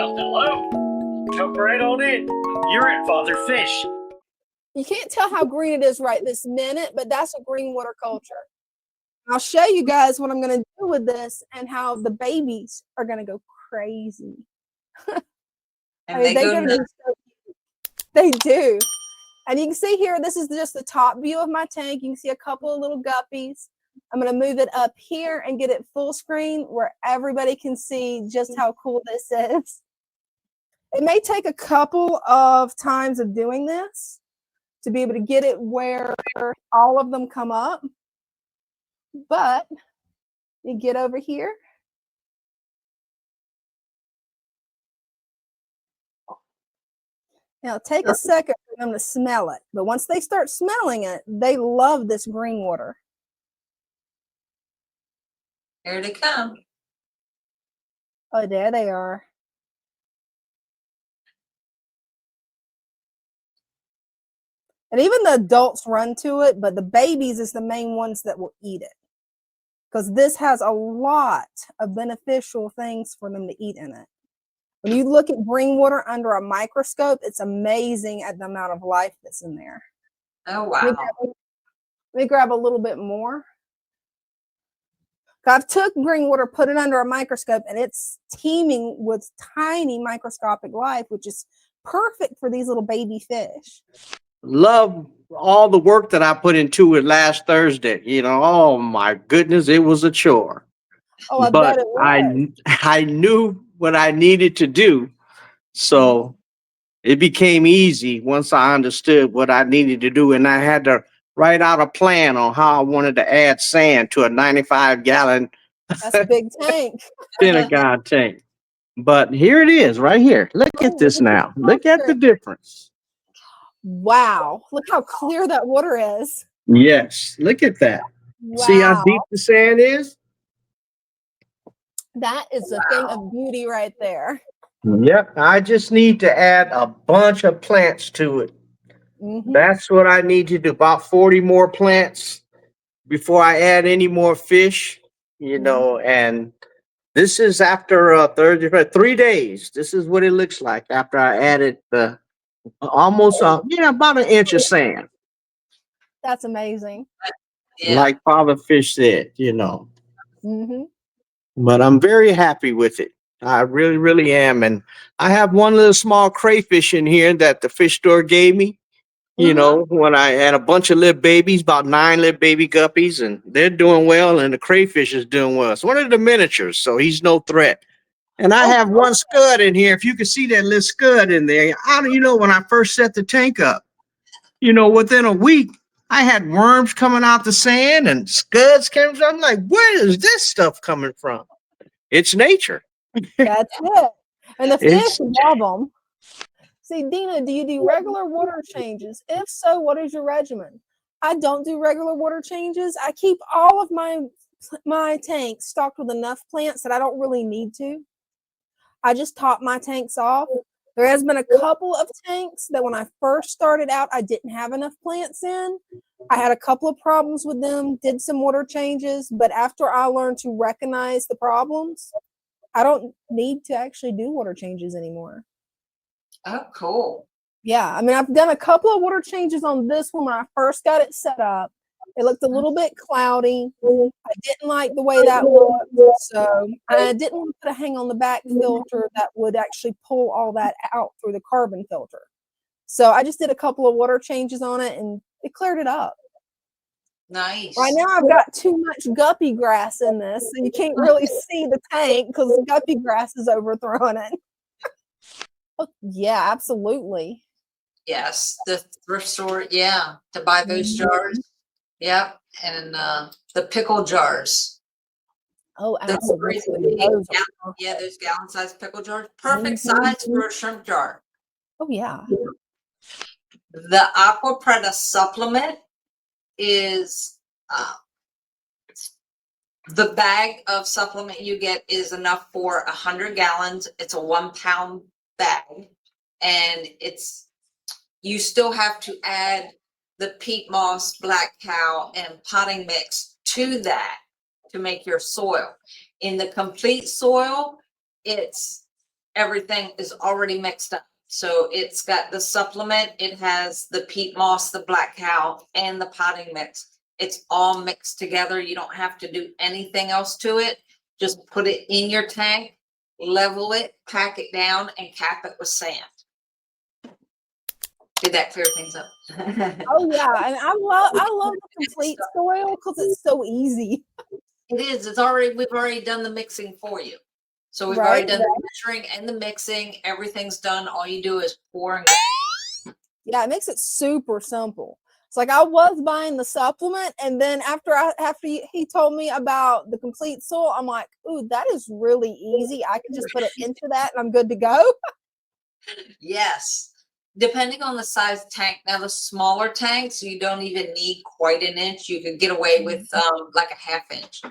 Well, hello. Jump right on in. You're it, Father Fish. You can't tell how green it is right this minute, but that's a green water culture. I'll show you guys what I'm going to do with this and how the babies are going to go crazy. And they go nuts. They do. And you can see here, this is just the top view of my tank. You can see a couple of little guppies. I'm going to move it up here and get it full screen where everybody can see just how cool this is. It may take a couple of times of doing this to be able to get it where all of them come up. But you get over here. Now take a second for them to smell it. But once they start smelling it, they love this green water. Here they come. Oh, there they are. And even the adults run to it, but the babies is the main ones that will eat it. Because this has a lot of beneficial things for them to eat in it. When you look at green water under a microscope, it's amazing at the amount of life that's in there. Oh, wow. Let me grab a little bit more. I've took green water, put it under a microscope, and it's teeming with tiny microscopic life, which is perfect for these little baby fish. Love all the work that I put into it last Thursday. You know, oh my goodness, it was a chore. Oh, I But bet it was. I knew what I needed to do. So it became easy once I understood what I needed to do. And I had to write out a plan on how I wanted to add sand to a 95-gallon That's a big tank. Pentagon tank. But here it is right here. Look at this now. Look at the difference. Wow. Look how clear that water is. Yes. Look at that. Wow. See how deep the sand is? That is a thing of beauty right there. Yep. I just need to add a bunch of plants to it. That's what I need to do. About 40 more plants before I add any more fish, you know, and this is after 3 days. This is what it looks like after I added the almost about an inch of sand. That's amazing. Yeah. Like Father Fish said, you know. Mm-hmm. But I'm very happy with it. I really, really am. And I have one little small crayfish in here that the fish store gave me. You know, when I had a bunch of little babies, about 9 little baby guppies, and they're doing well, and the crayfish is doing well. It's one of the miniatures, so he's no threat. And I have one scud in here. If you can see that little scud in there, when I first set the tank up, within a week, I had worms coming out the sand and scuds came from. I'm like, where is this stuff coming from? It's nature. That's it. And the fish love them. See, Dina, do you do regular water changes? If so, what is your regimen? I don't do regular water changes. I keep all of my tanks stocked with enough plants that I don't really need to. I just top my tanks off. There has been a couple of tanks that when I first started out, I didn't have enough plants in. I had a couple of problems with them, did some water changes, but after I learned to recognize the problems, I don't need to actually do water changes anymore. Oh, cool. Yeah, I mean, I've done a couple of water changes on this one when I first got it set up. It looked a little bit cloudy. I didn't like the way that looked, so I didn't want to put a hang on the back filter that would actually pull all that out through the carbon filter. So I just did a couple of water changes on it, and it cleared it up. Nice. Right now, I've got too much guppy grass in this, so you can't really see the tank because the guppy grass is overthrowing it. Oh, yeah, absolutely. Yes, the thrift store, to buy those jars. Yep, and the pickle jars. Oh, absolutely. Those gallon-sized pickle jars. Perfect size for a shrimp jar. Oh, yeah. The Aqua Preta supplement is the bag of supplement you get is enough for 100 gallons. It's a 1-pound bag, and you still have to add the peat moss, black cow, and potting mix to that to make your soil. In the complete soil, it's everything is already mixed up. So it's got the supplement, it has the peat moss, the black cow, and the potting mix. It's all mixed together. You don't have to do anything else to it. Just put it in your tank, level it, pack it down, and cap it with sand. Did that clear things up? Oh yeah, and I love the complete soil because it's so easy. It is. We've already done the mixing for you. So we've Right, already done the measuring and the mixing. Everything's done. All you do is pour and go. Yeah, it makes it super simple. It's like I was buying the supplement, and then after he told me about the complete soil, I'm like, ooh, that is really easy. I can just put it into that, and I'm good to go. Yes. Depending on the size tank. Now the smaller tanks, you don't even need quite an inch. You could get away with like a ½ inch.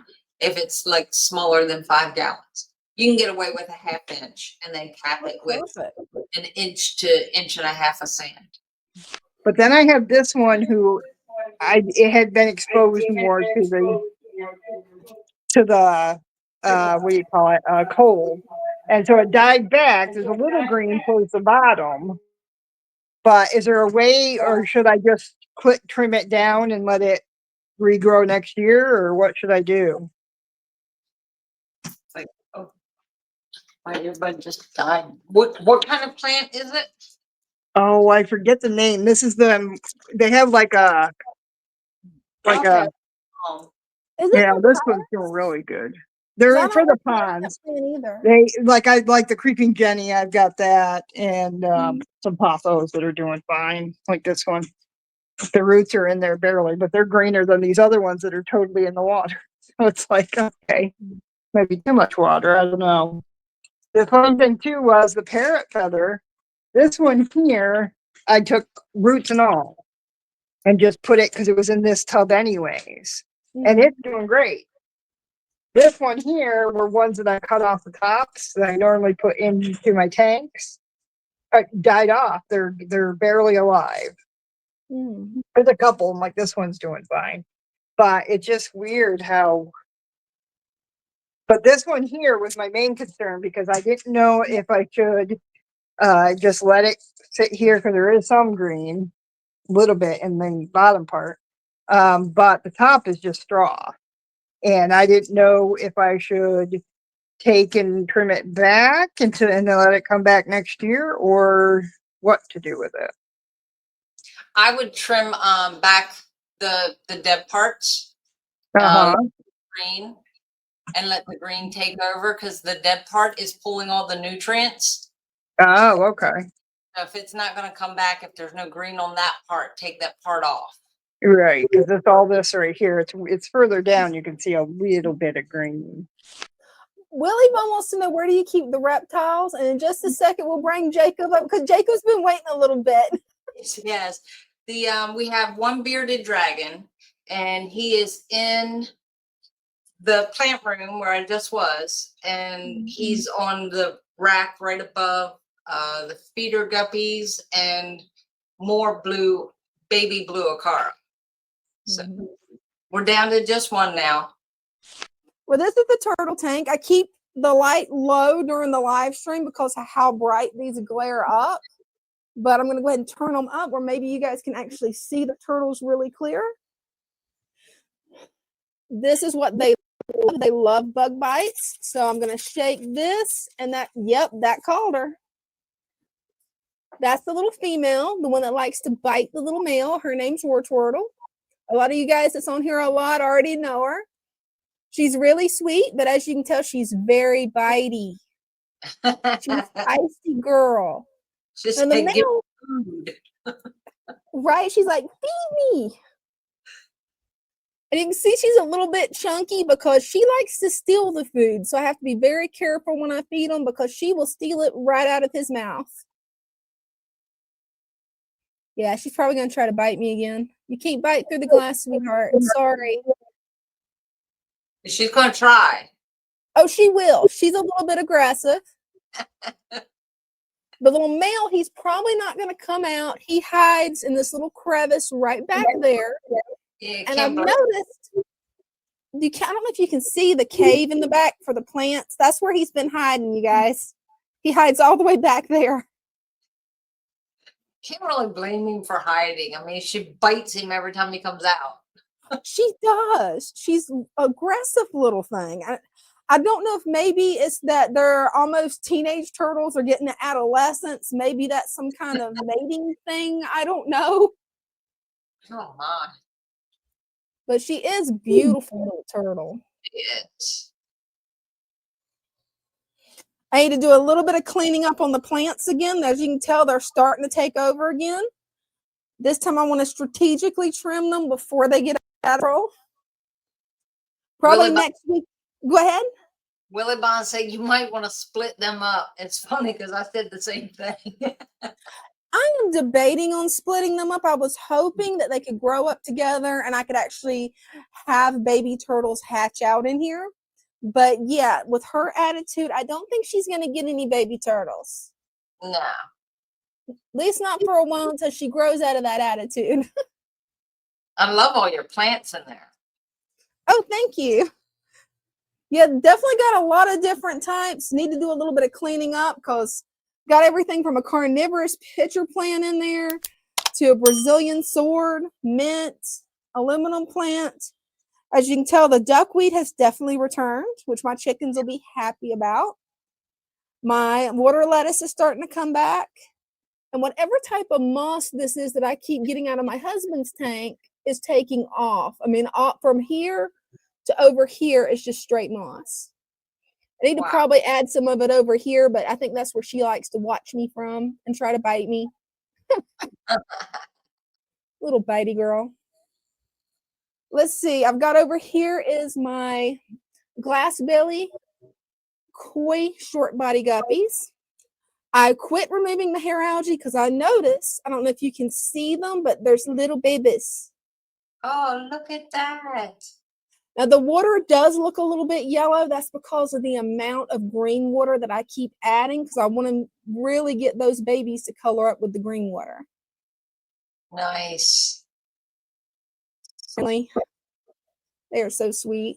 If it's like smaller than 5 gallons, you can get away with a ½ inch and then cap it with an inch to 1.5 inches of sand. But then I have this one who it had been exposed more to the what do you call it, cold, and so it died back. There's a little green towards the bottom, but is there a way, or should I just trim it down and let it regrow next year, or what should I do? Like, oh, my earbud just died. What kind of plant is it? Oh, I forget the name. This is they have like a Okay. Is it yeah, the this pot? one's doing really good. 'Cause They're I for don't the like that ponds. plant either. I like the creeping Jenny. I've got that, and some pothos that are doing fine, like this one. The roots are in there barely, but they're greener than these other ones that are totally in the water. So it's like, okay, maybe too much water. I don't know. The fun thing too was the parrot feather. This one here, I took roots and all and just put it because it was in this tub anyways, and it's doing great. This one here were ones that I cut off the tops that I normally put into my tanks. Died off. They're barely alive. There's a couple of them, like this one's doing fine, but it's just weird how. But this one here was my main concern because I didn't know if I should just let it sit here because there is some green, a little bit in the bottom part, but the top is just straw. And I didn't know if I should take and trim it back and then let it come back next year, or what to do with it. I would trim back the dead parts, green, and let the green take over because the dead part is pulling all the nutrients. Oh, okay. So if it's not going to come back, if there's no green on that part, take that part off. Right, because it's all this right here. It's further down. You can see a little bit of green. Willie Bum wants to know, where do you keep the reptiles? And in just a second, we'll bring Jacob up because Jacob's been waiting a little bit. Yes, we have one bearded dragon, and he is in the plant room where I just was, and he's on the rack right above the feeder guppies and more baby blue acara. So we're down to just one now. Well, this is the turtle tank. I keep the light low during the live stream because of how bright these glare up. But I'm going to go ahead and turn them up where maybe you guys can actually see the turtles really clear. This is what they love. They love bug bites. So I'm going to shake this and that. Yep, that called her. That's the little female, the one that likes to bite the little male. Her name's Wartortle. A lot of you guys that's on here a lot already know her. She's really sweet, but as you can tell, she's very bitey. She's a feisty girl. And the male, right? She's like, feed me. And you can see she's a little bit chunky because she likes to steal the food. So I have to be very careful when I feed him because she will steal it right out of his mouth. Yeah, she's probably going to try to bite me again. You can't bite through the glass, sweetheart. Sorry. She's going to try. Oh, she will. She's a little bit aggressive. The little male, he's probably not going to come out. He hides in this little crevice right back there. And I've noticed, I don't know if you can see the cave in the back for the plants. That's where he's been hiding, you guys. He hides all the way back there. Can't really blame him for hiding. I mean, she bites him every time he comes out. She does. She's an aggressive little thing. I don't know if maybe it's that they're almost teenage turtles or getting to adolescence. Maybe that's some kind of mating thing. I don't know. Oh my. But she is a beautiful little turtle. Yes. I need to do a little bit of cleaning up on the plants again. As you can tell, they're starting to take over again. This time I want to strategically trim them before they get out of control. Probably next week. Go ahead. Willie Bond said you might want to split them up. It's funny because I said the same thing. I am debating on splitting them up. I was hoping that they could grow up together and I could actually have baby turtles hatch out in here. But yeah, with her attitude, I don't think she's going to get any baby turtles. No. At least not for a while until she grows out of that attitude. I love all your plants in there. Oh, thank you. Yeah, definitely got a lot of different types. Need to do a little bit of cleaning up because got everything from a carnivorous pitcher plant in there to a Brazilian sword, mint, aluminum plant. As you can tell, the duckweed has definitely returned, which my chickens will be happy about. My water lettuce is starting to come back. And whatever type of moss this is that I keep getting out of my husband's tank is taking off. I mean, from here to over here is just straight moss. I need to probably add some of it over here, but I think that's where she likes to watch me from and try to bite me. Little bitey girl. Let's see. I've got over here is my glass belly koi short body guppies. I quit removing the hair algae because I noticed, I don't know if you can see them, but there's little babies. Oh, look at that. Now the water does look a little bit yellow. That's because of the amount of green water that I keep adding because I want to really get those babies to color up with the green water. Nice. Really, they are so sweet.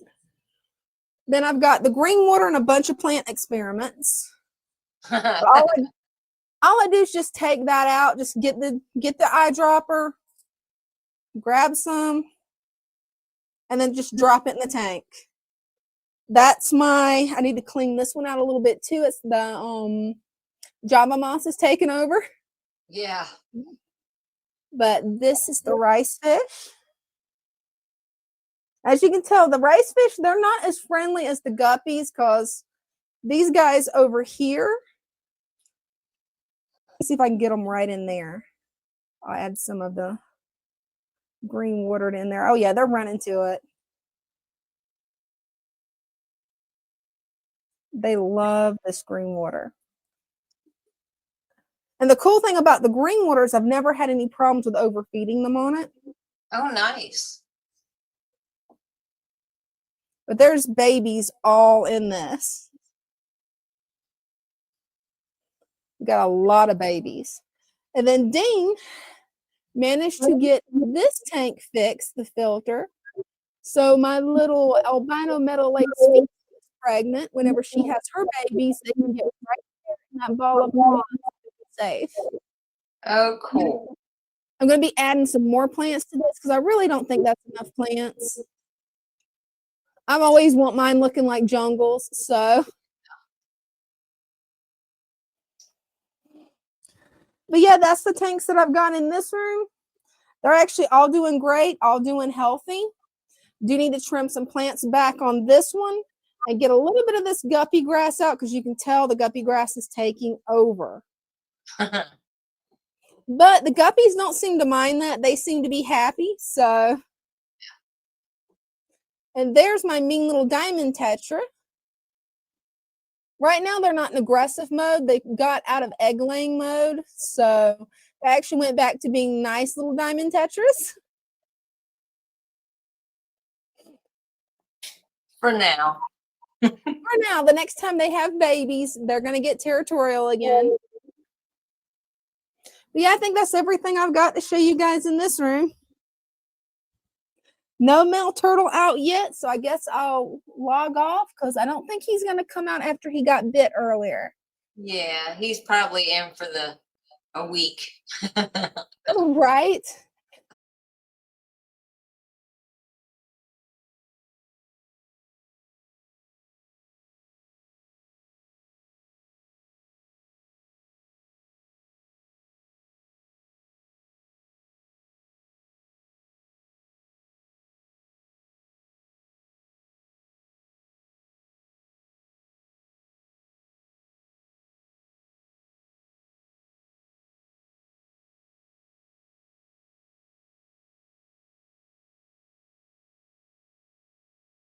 Then I've got the green water and a bunch of plant experiments. all I do is just take that out, just get the eyedropper, grab some, and then just drop it in the tank. That's I need to clean this one out a little bit too. It's the Java moss is taking over. Yeah. But this is the rice fish. As you can tell, the rice fish, they're not as friendly as the guppies because these guys over here, let's see if I can get them right in there. I'll add some of the green water in there. Oh yeah, they're running to it. They love this green water. And the cool thing about the green water is I've never had any problems with overfeeding them on it. Oh, nice. But there's babies all in this. We got a lot of babies. And then Dean managed to get this tank fixed, the filter. So my little albino metal lake species is pregnant. Whenever she has her babies, they can get right there in that ball of moss safe. Oh, cool. I'm going to be adding some more plants to this because I really don't think that's enough plants. I always want mine looking like jungles, so. But yeah, that's the tanks that I've got in this room. They're actually all doing great, all doing healthy. Do need to trim some plants back on this one and get a little bit of this guppy grass out because you can tell the guppy grass is taking over. But the guppies don't seem to mind that. They seem to be happy, so. And there's my mean little diamond tetra. Right now, they're not in aggressive mode. They got out of egg laying mode. So they actually went back to being nice little diamond tetras. For now. For now, the next time they have babies, they're going to get territorial again. But yeah, I think that's everything I've got to show you guys in this room. No male turtle out yet, so I guess I'll log off because I don't think he's going to come out after he got bit earlier. Yeah, he's probably in for a week. Right?